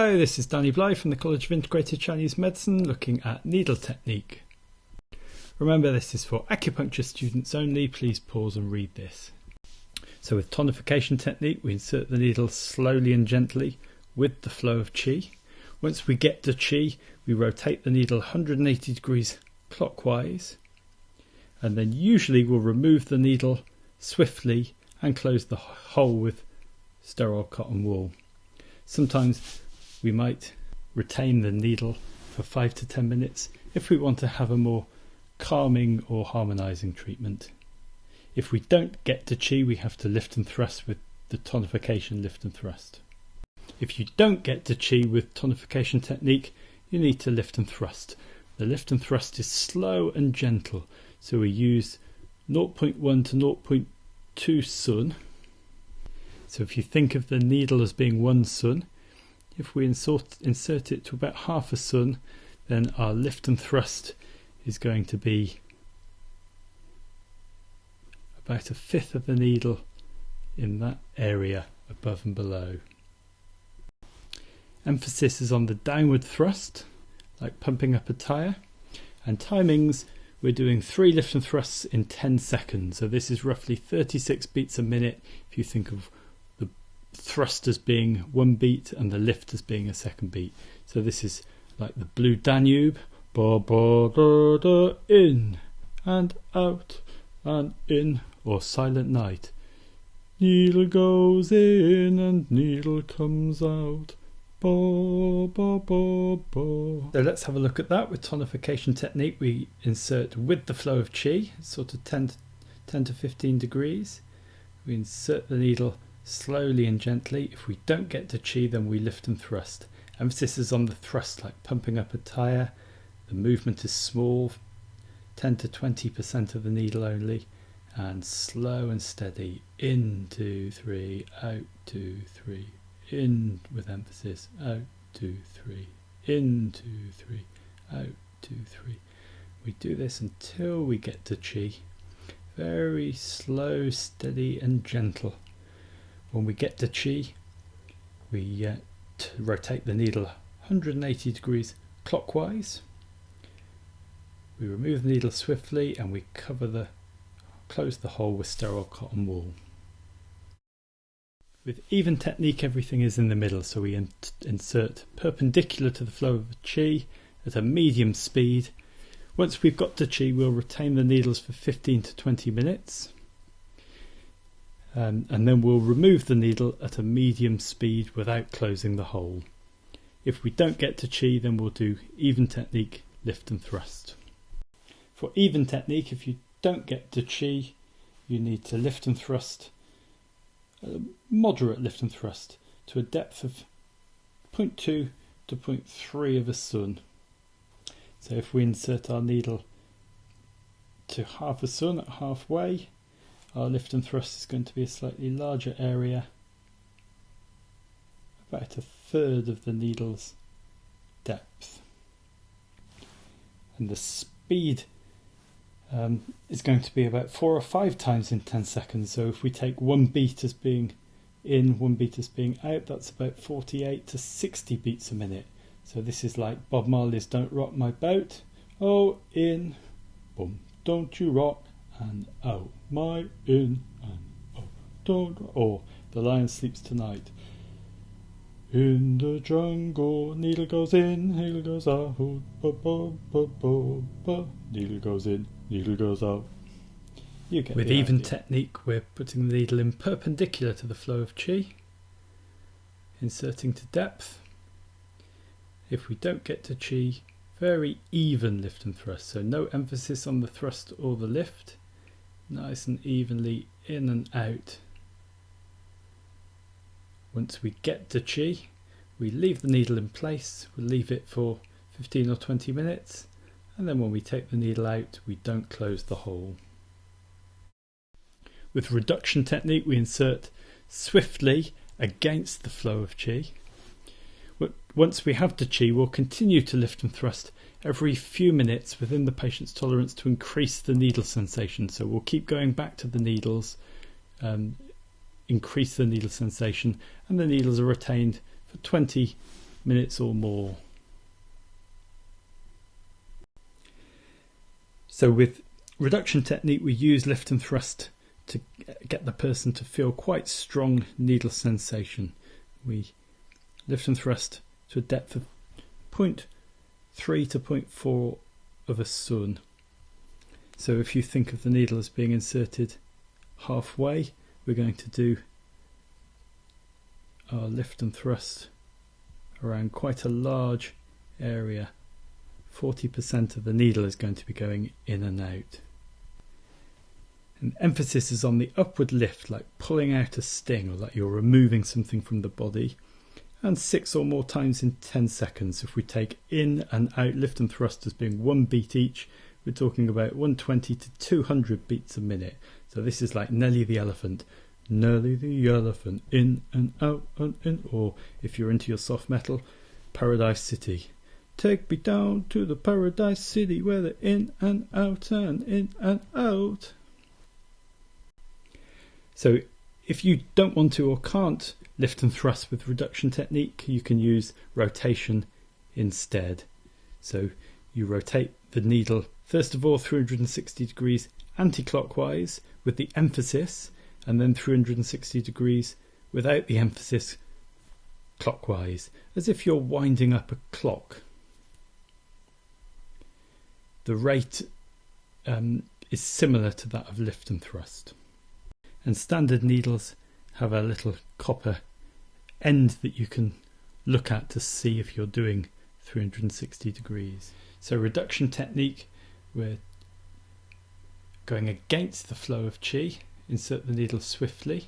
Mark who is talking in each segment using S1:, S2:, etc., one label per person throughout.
S1: Hello, this is Danny Blyth from the College of Integrated Chinese Medicine looking at needle technique. Remember, this is for acupuncture students only. Please pause and read this. So with tonification technique, we insert the needle slowly and gently with the flow of qi. Once we get the qi, we rotate the needle 180 degrees clockwise, and then usually we'll remove the needle swiftly and close the hole with sterile cotton wool. Sometimes we might retain the needle for 5 to 10 minutes if we want to have a more calming or harmonizing treatment. If we don't get to qi, we have to lift and thrust with the tonification lift and thrust. If you don't get to qi with tonification technique, you need to lift and thrust. The lift and thrust is slow and gentle, so we use 0.1 to 0.2 sun. So if you think of the needle as being 1 sun, if we insert it to about half a sun, then our lift and thrust is going to be about a fifth of the needle in that area above and below. Emphasis is on the downward thrust, like pumping up a tyre, and timings, we're doing 3 lift and thrusts in 10 seconds. So this is roughly 36 beats a minute if you think of the thrust as being 1 beat and the lift as being a 2nd beat. So this is like the Blue Danube, ba ba da da, in and out and in, or Silent Night. Needle goes in and needle comes out. Ba, ba, ba, ba. So let's have a look at that with tonification technique. We insert with the flow of qi, sort of 10 to 15 degrees. We insert the needle slowly and gently. If we don't get to qi, then we lift and thrust. Emphasis is on the thrust, like pumping up a tyre. The movement is small, 10 to 20% of the needle only, and slow and steady. In, 2, 3, out, 2, 3. In with emphasis, out, 2, 3, in, 2, 3, out, 2, 3. We do this until we get to qi. Very slow, steady and gentle. When we get to qi, we rotate the needle 180 degrees clockwise. We remove the needle swiftly and we close the hole with sterile cotton wool. With even technique, everything is in the middle, so we insert perpendicular to the flow of qi at a medium speed. Once we've got to qi, we'll retain the needles for 15 to 20 minutes, and then we'll remove the needle at a medium speed without closing the hole. If we don't get to qi, then we'll do even technique, lift and thrust. For even technique, if you don't get to qi, you need to lift and thrust, moderate lift and thrust, to a depth of 0.2 to 0.3 of a sun. So if we insert our needle to half a sun at halfway, our lift and thrust is going to be a slightly larger area, about a third of the needle's depth. And the speed is going to be about 4 or 5 times in 10 seconds. So if we take 1 beat as being in, 1 beat as being out, that's about 48 to 60 beats a minute. So this is like Bob Marley's Don't Rock My Boat. Oh, in, boom, don't you rock, and oh, my in, and oh, don't, or The Lion Sleeps Tonight. In the jungle, needle goes in, needle goes out, ba, ba, ba, ba, ba. Needle goes in, needle goes out. You get with even idea. Technique, we're putting the needle in perpendicular to the flow of qi, inserting to depth. If we don't get to qi, very even lift and thrust, so no emphasis on the thrust or the lift, nice and evenly in and out. Once we get to qi, we leave the needle in place, we'll leave it for 15 or 20 minutes, and then when we take the needle out, we don't close the hole. With reduction technique, we insert swiftly against the flow of qi. Once we have the qi, we'll continue to lift and thrust every few minutes within the patient's tolerance to increase the needle sensation. So we'll keep going back to the needles, increase the needle sensation, and the needles are retained for 20 minutes or more. So with reduction technique, we use lift and thrust to get the person to feel quite strong needle sensation. We lift and thrust to a depth of 0.3 to 0.4 of a sun. So if you think of the needle as being inserted halfway, we're going to do our lift and thrust around quite a large area. 40% of the needle is going to be going in and out. And emphasis is on the upward lift, like pulling out a sting or like you're removing something from the body, and 6 or more times in 10 seconds. If we take in and out lift and thrust as being 1 beat each, we're talking about 120 to 200 beats a minute. So this is like Nelly the elephant. Nelly the elephant, in and out and in. Or if you're into your soft metal, Paradise City. Take me down to the Paradise City where they're in and out and in and out. So if you don't want to or can't lift and thrust with reduction technique, you can use rotation instead. So you rotate the needle first of all 360 degrees anti-clockwise with the emphasis, and then 360 degrees without the emphasis clockwise, as if you're winding up a clock. The rate is similar to that of lift and thrust. And standard needles have a little copper end that you can look at to see if you're doing 360 degrees. So reduction technique, we're going against the flow of chi. Insert the needle swiftly.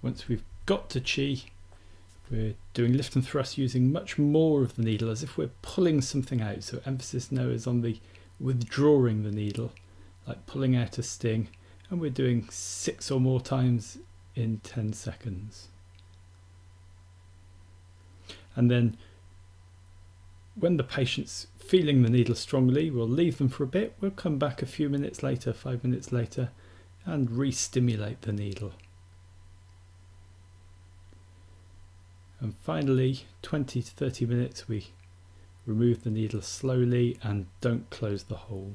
S1: Once we've got to chi, we're doing lift and thrust using much more of the needle, as if we're pulling something out. So emphasis now is on the withdrawing the needle, like pulling out a sting, and we're doing 6 or more times in 10 seconds. And then when the patient's feeling the needle strongly, we'll leave them for a bit. We'll come back a few minutes later, 5 minutes later, and re-stimulate the needle. And finally, 20 to 30 minutes, we remove the needle slowly and don't close the hole.